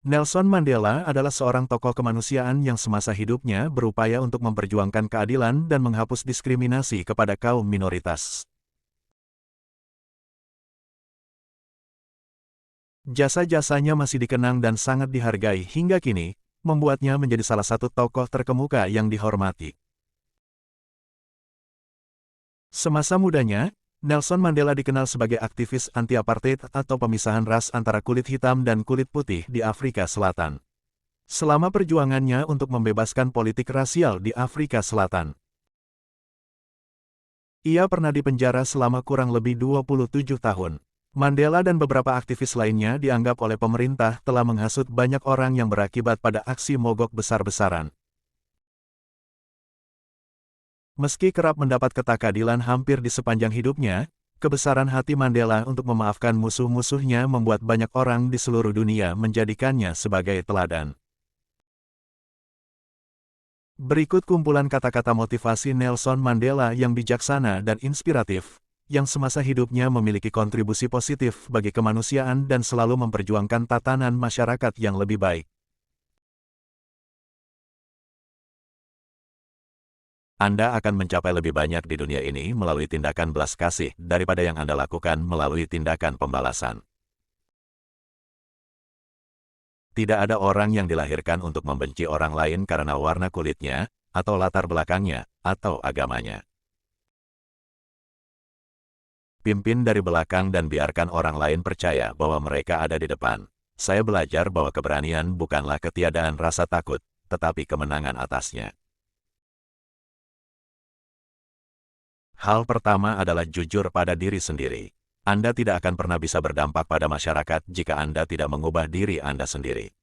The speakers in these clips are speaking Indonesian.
Nelson Mandela adalah seorang tokoh kemanusiaan yang semasa hidupnya berupaya untuk memperjuangkan keadilan dan menghapus diskriminasi kepada kaum minoritas. Jasa-jasanya masih dikenang dan sangat dihargai hingga kini, membuatnya menjadi salah satu tokoh terkemuka yang dihormati. Semasa mudanya, Nelson Mandela dikenal sebagai aktivis anti-apartheid atau pemisahan ras antara kulit hitam dan kulit putih di Afrika Selatan. Selama perjuangannya untuk membebaskan politik rasial di Afrika Selatan, ia pernah dipenjara selama kurang lebih 27 tahun. Mandela dan beberapa aktivis lainnya dianggap oleh pemerintah telah menghasut banyak orang yang berakibat pada aksi mogok besar-besaran. Meski kerap mendapat ketakadilan hampir di sepanjang hidupnya, kebesaran hati Mandela untuk memaafkan musuh-musuhnya membuat banyak orang di seluruh dunia menjadikannya sebagai teladan. Berikut kumpulan kata-kata motivasi Nelson Mandela yang bijaksana dan inspiratif, yang semasa hidupnya memiliki kontribusi positif bagi kemanusiaan dan selalu memperjuangkan tatanan masyarakat yang lebih baik. Anda akan mencapai lebih banyak di dunia ini melalui tindakan belas kasih daripada yang Anda lakukan melalui tindakan pembalasan. Tidak ada orang yang dilahirkan untuk membenci orang lain karena warna kulitnya, atau latar belakangnya, atau agamanya. Pimpin dari belakang dan biarkan orang lain percaya bahwa mereka ada di depan. Saya belajar bahwa keberanian bukanlah ketiadaan rasa takut, tetapi kemenangan atasnya. Hal pertama adalah jujur pada diri sendiri. Anda tidak akan pernah bisa berdampak pada masyarakat jika Anda tidak mengubah diri Anda sendiri.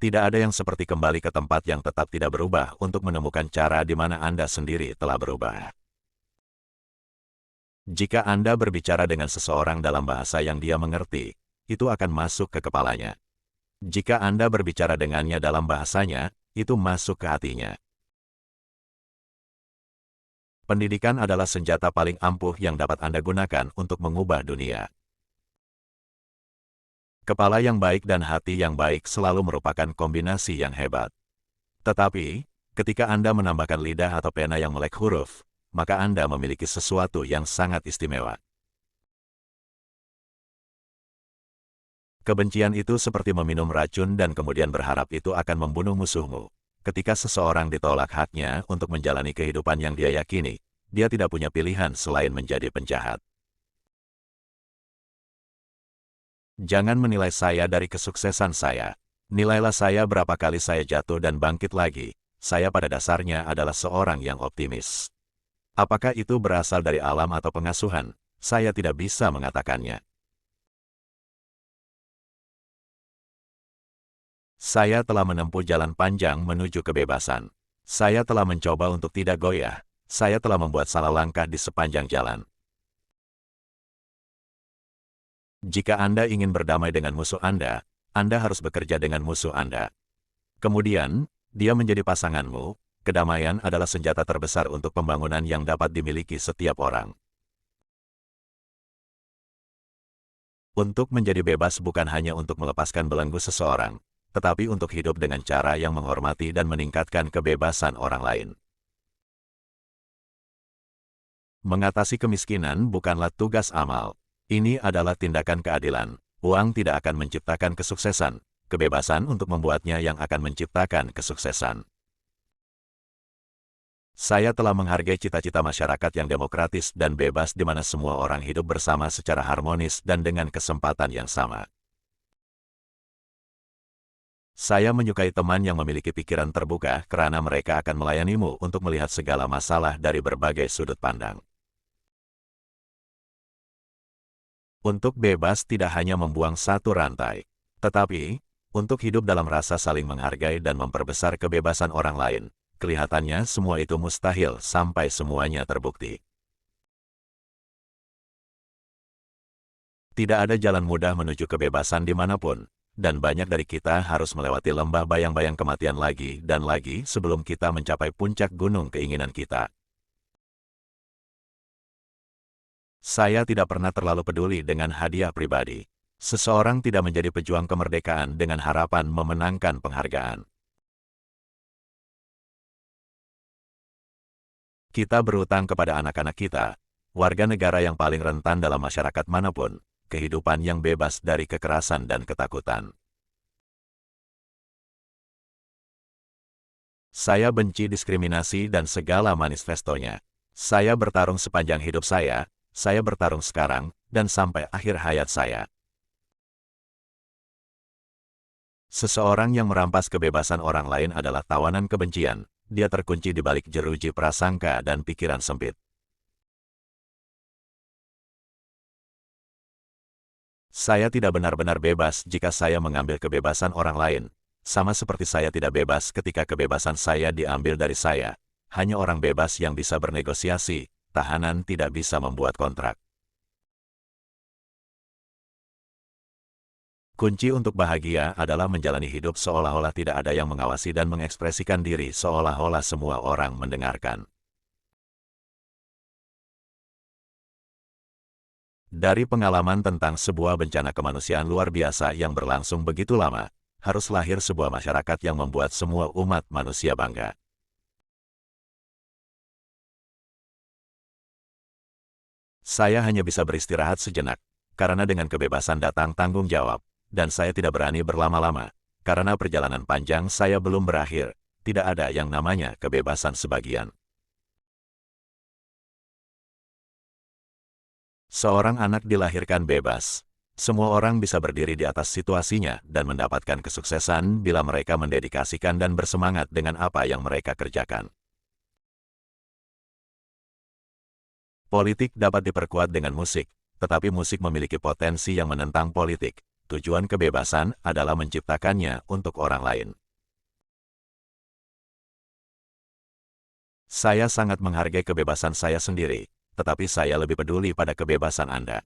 Tidak ada yang seperti kembali ke tempat yang tetap tidak berubah untuk menemukan cara di mana Anda sendiri telah berubah. Jika Anda berbicara dengan seseorang dalam bahasa yang dia mengerti, itu akan masuk ke kepalanya. Jika Anda berbicara dengannya dalam bahasanya, itu masuk ke hatinya. Pendidikan adalah senjata paling ampuh yang dapat Anda gunakan untuk mengubah dunia. Kepala yang baik dan hati yang baik selalu merupakan kombinasi yang hebat. Tetapi, ketika Anda menambahkan lidah atau pena yang melek huruf, maka Anda memiliki sesuatu yang sangat istimewa. Kebencian itu seperti meminum racun dan kemudian berharap itu akan membunuh musuhmu. Ketika seseorang ditolak haknya untuk menjalani kehidupan yang dia yakini, dia tidak punya pilihan selain menjadi penjahat. Jangan menilai saya dari kesuksesan saya. Nilailah saya berapa kali saya jatuh dan bangkit lagi. Saya pada dasarnya adalah seorang yang optimis. Apakah itu berasal dari alam atau pengasuhan? Saya tidak bisa mengatakannya. Saya telah menempuh jalan panjang menuju kebebasan. Saya telah mencoba untuk tidak goyah. Saya telah membuat salah langkah di sepanjang jalan. Jika Anda ingin berdamai dengan musuh Anda harus bekerja dengan musuh Anda. Kemudian, dia menjadi pasanganmu. Kedamaian adalah senjata terbesar untuk pembangunan yang dapat dimiliki setiap orang. Untuk menjadi bebas bukan hanya untuk melepaskan belenggu seseorang, tetapi untuk hidup dengan cara yang menghormati dan meningkatkan kebebasan orang lain. Mengatasi kemiskinan bukanlah tugas amal. Ini adalah tindakan keadilan. Uang tidak akan menciptakan kesuksesan. Kebebasan untuk membuatnya yang akan menciptakan kesuksesan. Saya telah menghargai cita-cita masyarakat yang demokratis dan bebas di mana semua orang hidup bersama secara harmonis dan dengan kesempatan yang sama. Saya menyukai teman yang memiliki pikiran terbuka karena mereka akan melayanimu untuk melihat segala masalah dari berbagai sudut pandang. Untuk bebas tidak hanya membuang satu rantai, tetapi untuk hidup dalam rasa saling menghargai dan memperbesar kebebasan orang lain. Kelihatannya semua itu mustahil sampai semuanya terbukti. Tidak ada jalan mudah menuju kebebasan dimanapun. Dan banyak dari kita harus melewati lembah bayang-bayang kematian lagi dan lagi sebelum kita mencapai puncak gunung keinginan kita. Saya tidak pernah terlalu peduli dengan hadiah pribadi. Seseorang tidak menjadi pejuang kemerdekaan dengan harapan memenangkan penghargaan. Kita berutang kepada anak-anak kita, warga negara yang paling rentan dalam masyarakat manapun, kehidupan yang bebas dari kekerasan dan ketakutan. Saya benci diskriminasi dan segala manifestonya. Saya bertarung sepanjang hidup saya bertarung sekarang, dan sampai akhir hayat saya. Seseorang yang merampas kebebasan orang lain adalah tawanan kebencian. Dia terkunci di balik jeruji prasangka dan pikiran sempit. Saya tidak benar-benar bebas jika saya mengambil kebebasan orang lain. Sama seperti saya tidak bebas ketika kebebasan saya diambil dari saya. Hanya orang bebas yang bisa bernegosiasi, tahanan tidak bisa membuat kontrak. Kunci untuk bahagia adalah menjalani hidup seolah-olah tidak ada yang mengawasi dan mengekspresikan diri seolah-olah semua orang mendengarkan. Dari pengalaman tentang sebuah bencana kemanusiaan luar biasa yang berlangsung begitu lama, harus lahir sebuah masyarakat yang membuat semua umat manusia bangga. Saya hanya bisa beristirahat sejenak, karena dengan kebebasan datang tanggung jawab, dan saya tidak berani berlama-lama, karena perjalanan panjang saya belum berakhir, tidak ada yang namanya kebebasan sebagian. Seorang anak dilahirkan bebas. Semua orang bisa berdiri di atas situasinya dan mendapatkan kesuksesan bila mereka mendedikasikan dan bersemangat dengan apa yang mereka kerjakan. Politik dapat diperkuat dengan musik, tetapi musik memiliki potensi yang menentang politik. Tujuan kebebasan adalah menciptakannya untuk orang lain. Saya sangat menghargai kebebasan saya sendiri, tetapi saya lebih peduli pada kebebasan Anda.